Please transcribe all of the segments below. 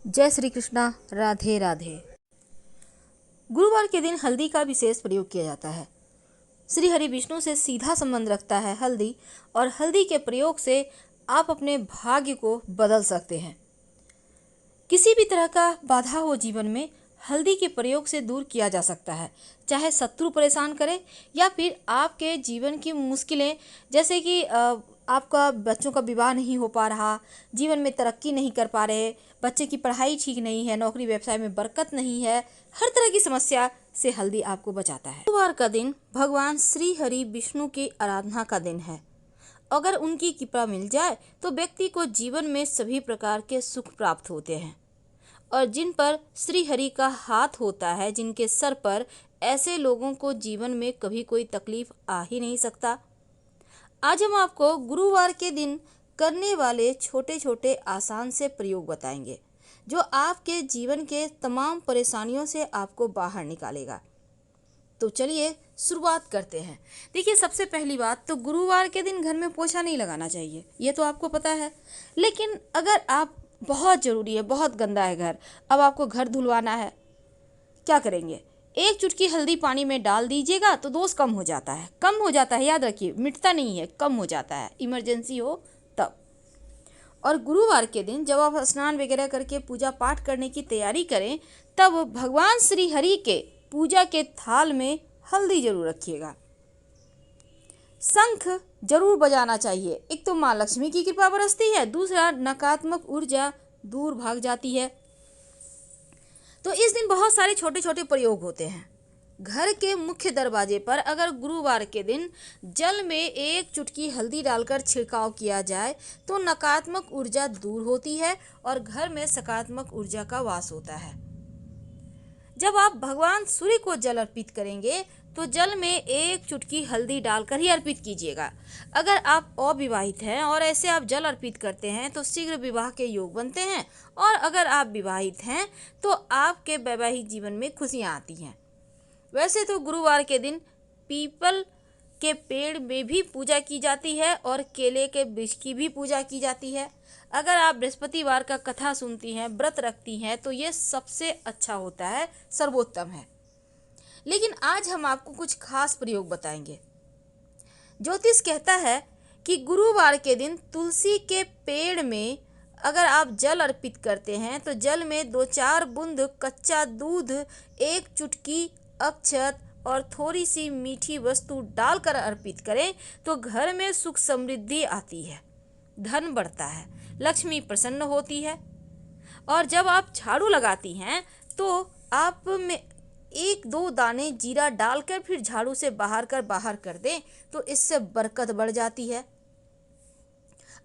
जय श्री कृष्णा। राधे राधे। गुरुवार के दिन हल्दी का विशेष प्रयोग किया जाता है। श्री हरि विष्णु से सीधा संबंध रखता है हल्दी, और हल्दी के प्रयोग से आप अपने भाग्य को बदल सकते हैं। किसी भी तरह का बाधा हो जीवन में, हल्दी के प्रयोग से दूर किया जा सकता है। चाहे शत्रु परेशान करे या फिर आपके जीवन की मुश्किलें, जैसे कि आपका बच्चों का विवाह नहीं हो पा रहा, जीवन में तरक्की नहीं कर पा रहे, बच्चे की पढ़ाई ठीक नहीं है, नौकरी व्यवसाय में बरकत नहीं है, हर तरह की समस्या से हल्दी आपको बचाता है। गुरुवार का दिन भगवान श्री हरि विष्णु की आराधना का दिन है। अगर उनकी कृपा मिल जाए तो व्यक्ति को जीवन में सभी प्रकार के सुख प्राप्त होते हैं, और जिन पर श्री हरि का हाथ होता है, जिनके सर पर, ऐसे लोगों को जीवन में कभी कोई तकलीफ आ ही नहीं सकता। आज हम आपको गुरुवार के दिन करने वाले छोटे छोटे आसान से प्रयोग बताएंगे, जो आपके जीवन के तमाम परेशानियों से आपको बाहर निकालेगा। तो चलिए शुरुआत करते हैं। देखिए, सबसे पहली बात तो गुरुवार के दिन घर में पोछा नहीं लगाना चाहिए, ये तो आपको पता है। लेकिन अगर आप, बहुत ज़रूरी है, बहुत गंदा है घर, अब आपको घर धुलवाना है, क्या करेंगे? एक चुटकी हल्दी पानी में डाल दीजिएगा तो दोष कम हो जाता है। कम हो जाता है, याद रखिए, मिटता नहीं है, कम हो जाता है, इमरजेंसी हो तब। और गुरुवार के दिन जब आप स्नान वगैरह करके पूजा पाठ करने की तैयारी करें, तब भगवान श्री हरि के पूजा के थाल में हल्दी जरूर रखिएगा। शंख जरूर बजाना चाहिए। एक तो माँ लक्ष्मी की कृपा बरसती है, दूसरा नकारात्मक ऊर्जा दूर भाग जाती है। तो इस दिन बहुत सारे छोटे छोटे प्रयोग होते हैं। घर के मुख्य दरवाजे पर अगर गुरुवार के दिन जल में एक चुटकी हल्दी डालकर छिड़काव किया जाए तो नकारात्मक ऊर्जा दूर होती है और घर में सकारात्मक ऊर्जा का वास होता है। जब आप भगवान सूर्य को जल अर्पित करेंगे तो जल में एक चुटकी हल्दी डालकर ही अर्पित कीजिएगा। अगर आप अविवाहित हैं और ऐसे आप जल अर्पित करते हैं तो शीघ्र विवाह के योग बनते हैं, और अगर आप विवाहित हैं तो आपके वैवाहिक जीवन में खुशियां आती हैं। वैसे तो गुरुवार के दिन पीपल के पेड़ में भी पूजा की जाती है और केले के वृक्ष की भी पूजा की जाती है। अगर आप बृहस्पतिवार का कथा सुनती हैं, व्रत रखती हैं, तो ये सबसे अच्छा होता है, सर्वोत्तम है। लेकिन आज हम आपको कुछ खास प्रयोग बताएंगे। ज्योतिष कहता है कि गुरुवार के दिन तुलसी के पेड़ में अगर आप जल अर्पित करते हैं तो जल में 2-4 बूंद कच्चा दूध, एक चुटकी अक्षत और थोड़ी सी मीठी वस्तु डालकर अर्पित करें तो घर में सुख समृद्धि आती है, धन बढ़ता है, लक्ष्मी प्रसन्न होती है। और जब आप झाड़ू लगाती हैं तो आप में 1-2 दाने जीरा डालकर फिर झाड़ू से बाहर कर दें तो इससे बरकत बढ़ जाती है।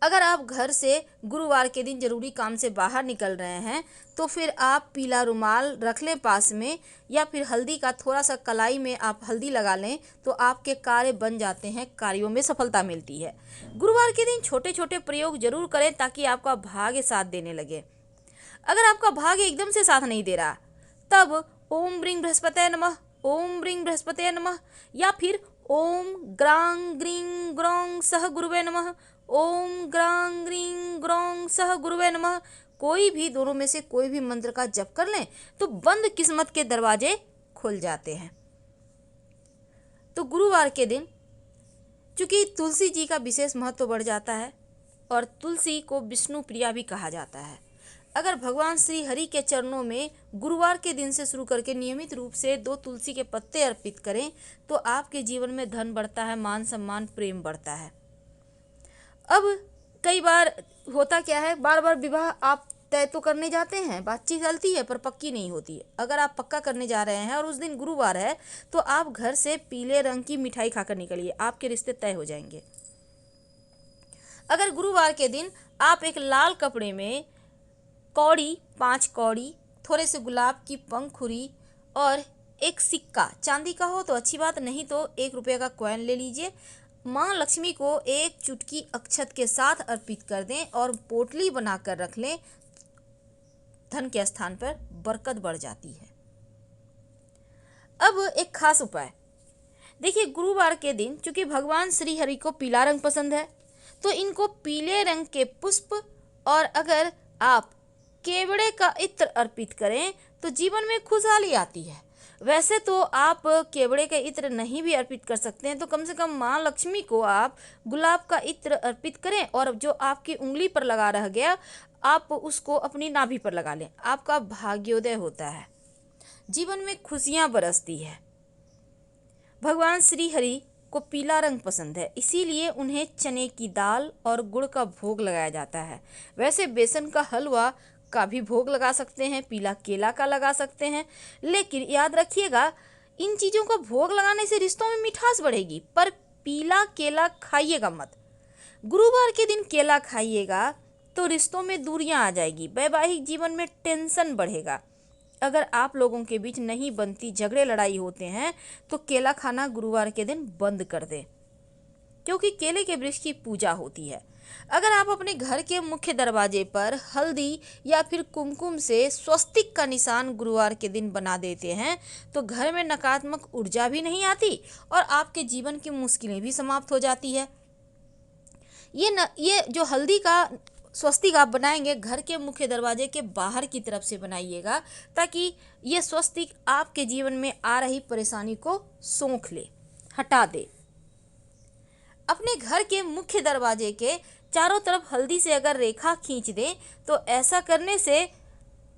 अगर आप घर से गुरुवार के दिन जरूरी काम से बाहर निकल रहे हैं तो फिर आप पीला रुमाल रख लें पास में, या फिर हल्दी का थोड़ा सा कलाई में आप हल्दी लगा लें तो आपके कार्य बन जाते हैं, कार्यों में सफलता मिलती है। गुरुवार के दिन छोटे छोटे प्रयोग जरूर करें ताकि आपका भाग्य साथ देने लगे। अगर आपका भाग्य एकदम से साथ नहीं दे रहा, तब ओम ब्रीं बृहस्पतये नमः, ओम ब्रीं बृहस्पतये नमः, या फिर ओम ग्रां ग्रीं ग्रौं सह गुरुवे नमः, ओम ग्रां ग्रीं ग्रौं सह गुरुवे नमः, कोई भी दोनों में से कोई भी मंत्र का जप कर लें तो बंद किस्मत के दरवाजे खुल जाते हैं। तो गुरुवार के दिन चूंकि तुलसी जी का विशेष महत्व बढ़ जाता है, और तुलसी को विष्णु प्रिया भी कहा जाता है। अगर भगवान श्री हरि के चरणों में गुरुवार के दिन से शुरू करके नियमित रूप से 2 तुलसी के पत्ते अर्पित करें तो आपके जीवन में धन बढ़ता है, मान सम्मान, प्रेम बढ़ता है। अब कई बार होता क्या है, बार बार विवाह आप तय तो करने जाते हैं, बातचीत चलती है पर पक्की नहीं होती है। अगर आप पक्का करने जा रहे हैं और उस दिन गुरुवार है तो आप घर से पीले रंग की मिठाई खाकर निकलिए, आपके रिश्ते तय हो जाएंगे। अगर गुरुवार के दिन आप एक लाल कपड़े में कौड़ी, 5 कौड़ी, थोड़े से गुलाब की पंखुड़ी और एक सिक्का, चांदी का हो तो अच्छी बात, नहीं तो 1 रुपये का कॉइन ले लीजिए, माँ लक्ष्मी को एक चुटकी अक्षत के साथ अर्पित कर दें और पोटली बनाकर रख लें, धन के स्थान पर बरकत बढ़ जाती है। अब एक खास उपाय देखिए, गुरुवार के दिन चूंकि भगवान श्री हरि को पीला रंग पसंद है तो इनको पीले रंग के पुष्प, और अगर आप केवड़े का इत्र अर्पित करें तो जीवन में खुशहाली आती है। वैसे तो आप केवड़े का इत्र नहीं भी अर्पित कर सकते हैं, तो कम से कम माँ लक्ष्मी को आप गुलाब का इत्र अर्पित करें और जो आपकी उंगली पर लगा रह गया आप उसको अपनी नाभि पर लगा लें। आपका भाग्योदय होता है, जीवन में खुशियाँ बरसती है। भगवान श्री हरि को पीला रंग पसंद है, इसीलिए उन्हें चने की दाल और गुड़ का भोग लगाया जाता है। वैसे बेसन का हलवा का भी भोग लगा सकते हैं, पीला केला का लगा सकते हैं, लेकिन याद रखिएगा इन चीज़ों का भोग लगाने से रिश्तों में मिठास बढ़ेगी, पर पीला केला खाइएगा मत। गुरुवार के दिन केला खाइएगा तो रिश्तों में दूरियां आ जाएगी, वैवाहिक जीवन में टेंशन बढ़ेगा। अगर आप लोगों के बीच नहीं बनती, झगड़े लड़ाई होते हैं, तो केला खाना गुरुवार के दिन बंद कर दें, क्योंकि केले के वृक्ष की पूजा होती है। अगर आप अपने घर के मुख्य दरवाजे पर हल्दी या फिर कुमकुम से स्वस्तिक का निशान गुरुवार के दिन बना देते हैं तो घर में नकारात्मक ऊर्जा भी नहीं आती और आपके जीवन की मुश्किलें भी समाप्त हो जाती है। ये जो हल्दी का स्वस्तिक आप बनाएंगे घर के मुख्य दरवाजे के बाहर की तरफ से बनाइएगा, ताकि ये स्वस्तिक आपके जीवन में आ रही परेशानी को सोख ले, हटा दे। अपने घर के मुख्य दरवाजे के चारों तरफ हल्दी से अगर रेखा खींच दें तो ऐसा करने से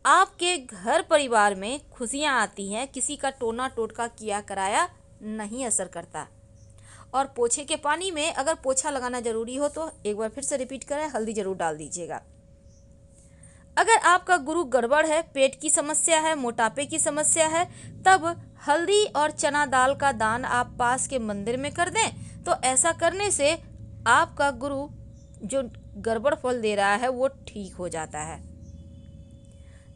आपके घर परिवार में खुशियां आती हैं, किसी का टोना टोटका किया कराया नहीं असर करता। और पोछे के पानी में अगर पोछा लगाना जरूरी हो तो एक बार फिर से रिपीट करें, हल्दी जरूर डाल दीजिएगा। अगर आपका गुरु गड़बड़ है, पेट की समस्या है, मोटापे की समस्या है, तब हल्दी और चना दाल का दान आप पास के मंदिर में कर दें, तो ऐसा करने से आपका गुरु जो गड़बड़ फल दे रहा है वो ठीक हो जाता है।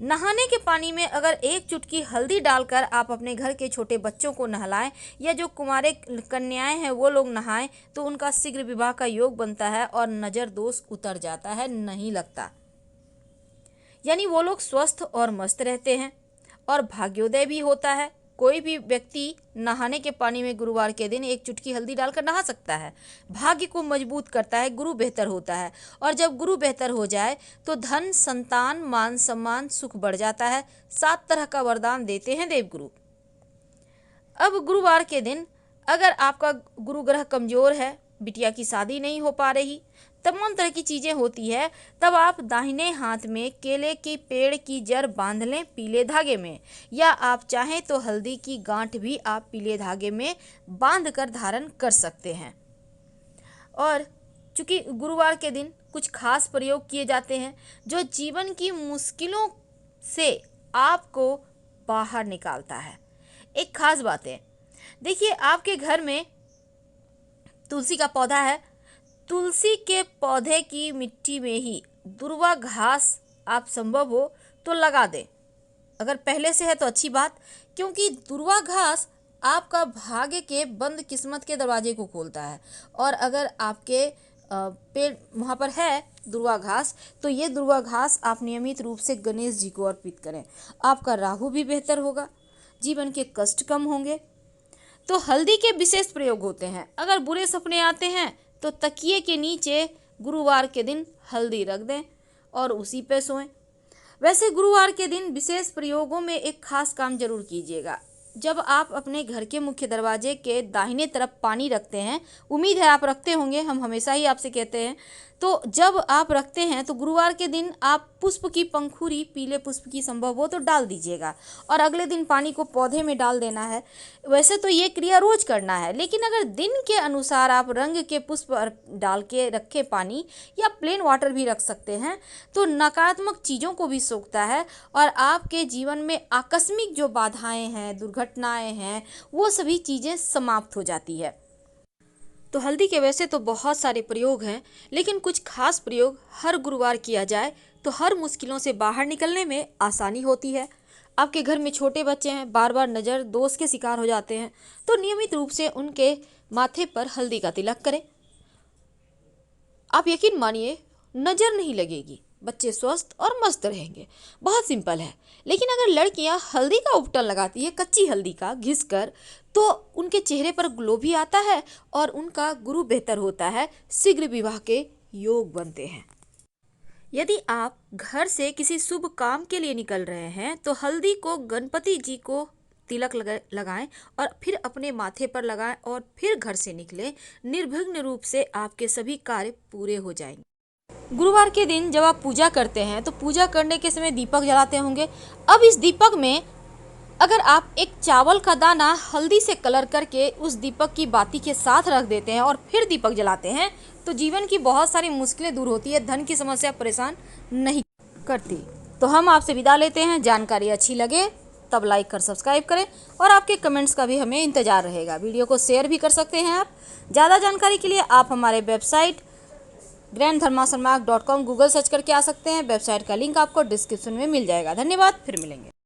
नहाने के पानी में अगर एक चुटकी हल्दी डालकर आप अपने घर के छोटे बच्चों को नहलाएं या जो कुंवारे कन्याएं हैं वो लोग नहाएं तो उनका शीघ्र विवाह का योग बनता है और नज़र दोष उतर जाता है, नहीं लगता। यानी वो लोग स्वस्थ और मस्त रहते हैं और भाग्योदय भी होता है। कोई भी व्यक्ति नहाने के पानी में गुरुवार के दिन एक चुटकी हल्दी डालकर नहा सकता है। भाग्य को मजबूत करता है, गुरु बेहतर होता है और जब गुरु बेहतर हो जाए तो धन, संतान, मान सम्मान, सुख बढ़ जाता है। 7 तरह का वरदान देते हैं देवगुरु। अब गुरुवार के दिन अगर आपका गुरु ग्रह कमजोर है, बिटिया की शादी नहीं हो पा रही, तमाम तरह की चीज़ें होती है, तब आप दाहिने हाथ में केले के पेड़ की जड़ बांध लें पीले धागे में, या आप चाहें तो हल्दी की गांठ भी आप पीले धागे में बांध कर धारण कर सकते हैं। और चूँकि गुरुवार के दिन कुछ खास प्रयोग किए जाते हैं जो जीवन की मुश्किलों से आपको बाहर निकालता है। एक खास बात है, देखिए आपके घर में तुलसी का पौधा है, तुलसी के पौधे की मिट्टी में ही दुर्वा घास आप संभव हो तो लगा दें। अगर पहले से है तो अच्छी बात, क्योंकि दुर्वा घास आपका भाग्य के बंद किस्मत के दरवाजे को खोलता है। और अगर आपके पेड़ वहाँ पर है दुर्वा घास, तो ये दुर्वा घास आप नियमित रूप से गणेश जी को अर्पित करें। आपका राहु भी बेहतर होगा, जीवन के कष्ट कम होंगे। तो हल्दी के विशेष प्रयोग होते हैं। अगर बुरे सपने आते हैं तो तकिए के नीचे गुरुवार के दिन हल्दी रख दें और उसी पे सोएं। वैसे गुरुवार के दिन विशेष प्रयोगों में एक खास काम जरूर कीजिएगा। जब आप अपने घर के मुख्य दरवाजे के दाहिने तरफ पानी रखते हैं, उम्मीद है आप रखते होंगे, हम हमेशा ही आपसे कहते हैं, तो जब आप रखते हैं तो गुरुवार के दिन आप पुष्प की पंखुड़ी, पीले पुष्प की संभव हो तो डाल दीजिएगा और अगले दिन पानी को पौधे में डाल देना है। वैसे तो ये क्रिया रोज करना है, लेकिन अगर दिन के अनुसार आप रंग के पुष्प डाल के रखे पानी या प्लेन वाटर भी रख सकते हैं तो नकारात्मक चीज़ों को भी सोखता है और आपके जीवन में आकस्मिक जो बाधाएं हैं, दुर्घटनाएं हैं, वो सभी चीज़ें समाप्त हो जाती है। तो हल्दी के वैसे तो बहुत सारे प्रयोग हैं, लेकिन कुछ खास प्रयोग हर गुरुवार किया जाए तो हर मुश्किलों से बाहर निकलने में आसानी होती है। आपके घर में छोटे बच्चे हैं, बार बार नज़र दोष के शिकार हो जाते हैं, तो नियमित रूप से उनके माथे पर हल्दी का तिलक करें। आप यकीन मानिए नज़र नहीं लगेगी, बच्चे स्वस्थ और मस्त रहेंगे। बहुत सिंपल है। लेकिन अगर लड़कियां हल्दी का उपटन लगाती है, कच्ची हल्दी का घिस कर, तो उनके चेहरे पर ग्लो भी आता है और उनका गुरु बेहतर होता है, शीघ्र विवाह के योग बनते हैं। यदि आप घर से किसी शुभ काम के लिए निकल रहे हैं तो हल्दी को गणपति जी को तिलक लगाएं और फिर अपने माथे पर लगाएं और फिर घर से निकलें। निर्विघ्न रूप से आपके सभी कार्य पूरे हो जाएंगे। गुरुवार के दिन जब आप पूजा करते हैं तो पूजा करने के समय दीपक जलाते होंगे। अब इस दीपक में अगर आप एक चावल का दाना हल्दी से कलर करके उस दीपक की बाती के साथ रख देते हैं और फिर दीपक जलाते हैं तो जीवन की बहुत सारी मुश्किलें दूर होती है, धन की समस्या परेशान नहीं करती। तो हम आपसे विदा लेते हैं। जानकारी अच्छी लगे तब लाइक कर सब्सक्राइब करें और आपके कमेंट्स का भी हमें इंतजार रहेगा। वीडियो को शेयर भी कर सकते हैं आप। ज़्यादा जानकारी के लिए आप हमारे वेबसाइट grandharmasanmark.com गूगल सर्च करके आ सकते हैं। वेबसाइट का लिंक आपको डिस्क्रिप्शन में मिल जाएगा। धन्यवाद, फिर मिलेंगे।